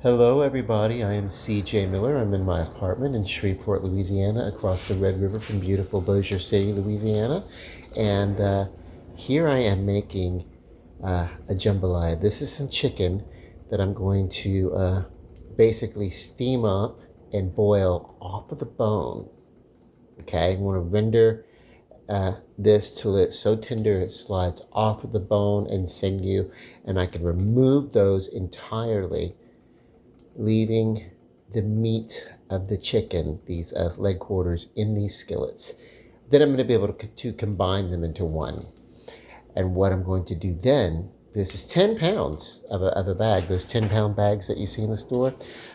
Hello, everybody. I am C.J. Miller. I'm in my apartment in Shreveport, Louisiana, across the Red River from beautiful Bossier City, Louisiana. And here I am making a jambalaya. This is some chicken that I'm going to basically steam up and boil off of the bone. Okay, I want to render this till it's so tender it slides off of the bone and sinew, and I can remove those entirely, leaving the meat of the chicken, these leg quarters, in these skillets. Then I'm going to be able to combine them into one. And what I'm going to do then, this is 10 pounds of a bag, those 10-pound bags that you see in the store.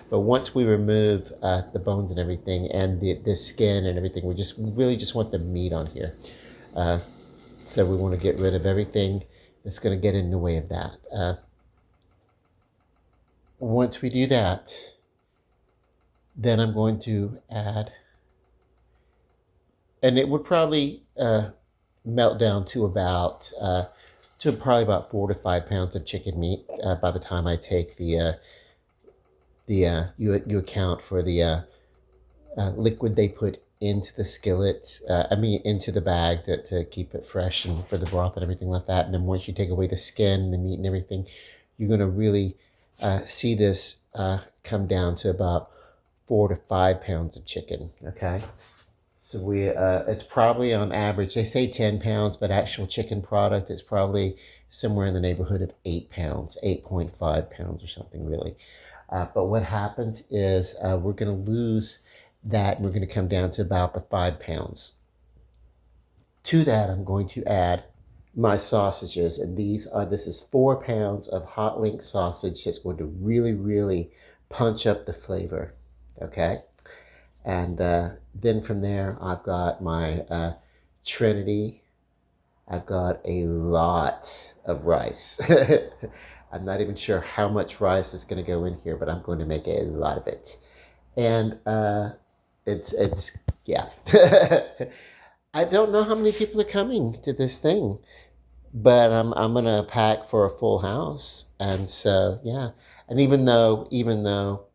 But once we remove the bones and everything and the skin and everything, we really just want the meat on here. So we want to get rid of everything that's going to get in the way of that. Once we do that, then I'm going to add, and it would probably melt down to probably about 4 to 5 pounds of chicken meat by the time I take you account for the liquid they put into the skillet, into the bag to keep it fresh and for the broth and everything like that. And then once you take away the skin, the meat and everything, you're going to really see this come down to about 4 to 5 pounds of chicken. Okay. So it's probably on average, they say 10 pounds, but actual chicken product is probably somewhere in the neighborhood of 8 pounds, 8.5 pounds or something really. But what happens is we're going to lose that, and we're going to come down to about the 5 pounds. To that, I'm going to add my sausages, and this is 4 pounds of hot link sausage that's going to really, really punch up the flavor. Okay. And then from there, I've got my Trinity. I've got a lot of rice. I'm not even sure how much rice is going to go in here, but I'm going to make a lot of it. And yeah. I don't know how many people are coming to this thing, but I'm gonna pack for a full house, and so yeah. And even though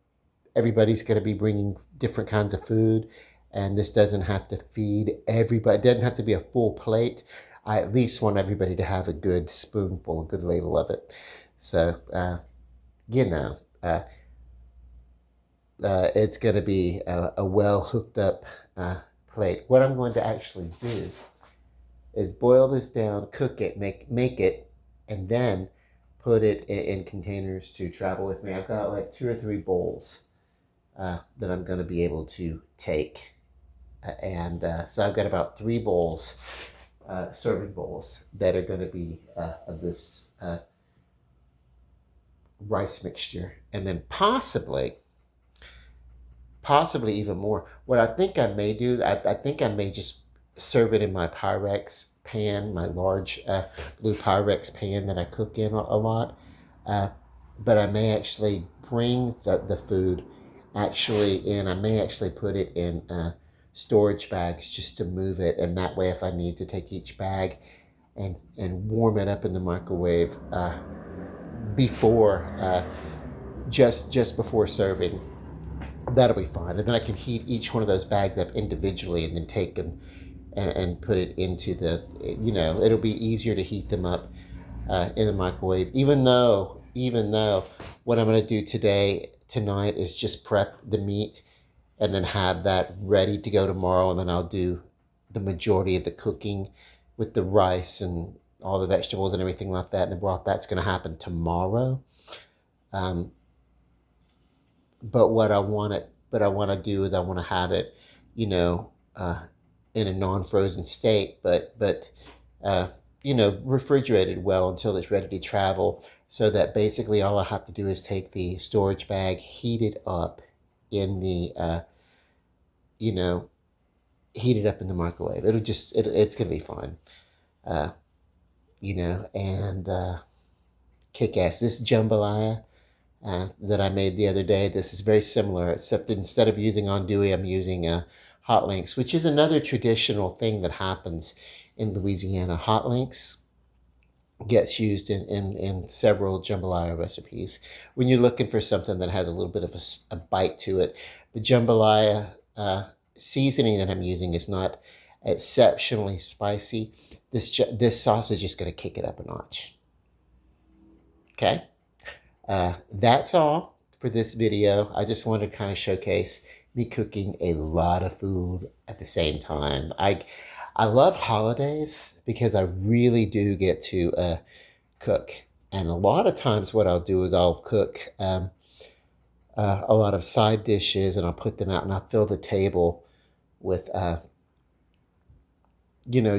everybody's going to be bringing different kinds of food, and this doesn't have to feed everybody. It doesn't have to be a full plate. I at least want everybody to have a good spoonful, a good ladle of it. So, you know, uh, it's going to be a well hooked up plate. What I'm going to actually do is boil this down, cook it, make it, and then put it in containers to travel with me. I've got like 2 or 3 bowls that I'm going to be able to take. And so I've got about 3 bowls, serving bowls, that are going to be of this rice mixture. And then possibly even more. What I think I may do, I think I may just serve it in my Pyrex pan, my large blue Pyrex pan that I cook in a lot. But I may actually bring the food actually in. I may actually put it in storage bags just to move it, and that way, if I need to take each bag and warm it up in the microwave before just before serving, that'll be fine. And then I can heat each one of those bags up individually, and then take them and put it into it'll be easier to heat them up in the microwave. Even though what I'm going to do tonight is just prep the meat and then have that ready to go tomorrow, and then I'll do the majority of the cooking with the rice and all the vegetables and everything like that and the broth. That's going to happen tomorrow. Um, but what I want to do is I want to have it, in a non-frozen state, but refrigerated well until it's ready to travel. So that basically all I have to do is take the storage bag, heat it up in the, heat it up in the microwave. It's gonna be fine, uh, and kick ass. This jambalaya that I made the other day. This is very similar, except that instead of using andouille, I'm using hot links, which is another traditional thing that happens in Louisiana. Hot links gets used in several jambalaya recipes. When you're looking for something that has a little bit of a bite to it, the jambalaya seasoning that I'm using is not exceptionally spicy. This sauce is just going to kick it up a notch. Okay, that's all for this video. I just wanted to kind of showcase me cooking a lot of food at the same time. I love holidays because I really do get to cook. And a lot of times, what I'll do is I'll cook a lot of side dishes, and I'll put them out, and I'll fill the table with,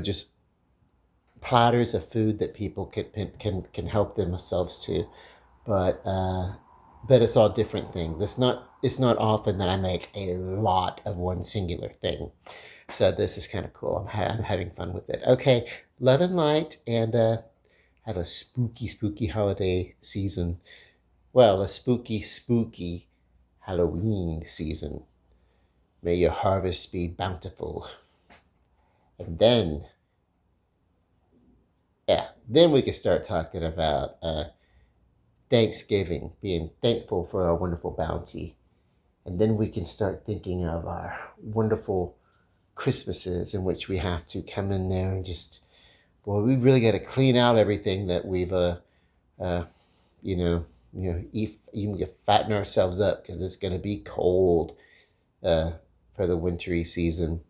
just platters of food that people can help themselves to. But but it's all different things. It's not often that I make a lot of one singular thing. So this is kind of cool. I'm having fun with it. Okay, love and light, and have a spooky, spooky holiday season. Well, a spooky, spooky Halloween season. May your harvest be bountiful. And then, yeah, then we can start talking about Thanksgiving, being thankful for our wonderful bounty. And then we can start thinking of our wonderful Christmases in which we have to come in there and just, well, we really got to clean out everything that we've, uh, even get fatten ourselves up because it's going to be cold for the wintry season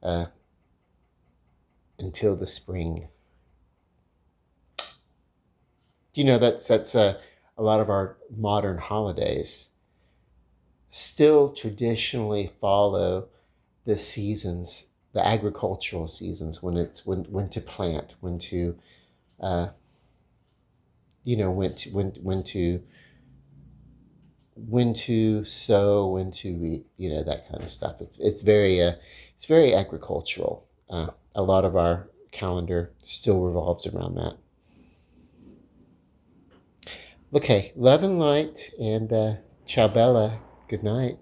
uh, until the spring. That's a lot of our modern holidays still traditionally follow the seasons, the agricultural seasons, when to plant, when to uh, when to sow, when to reap, that kind of stuff. It's very agricultural. A lot of our calendar still revolves around that. Okay, love and light, and ciao bella. Good night.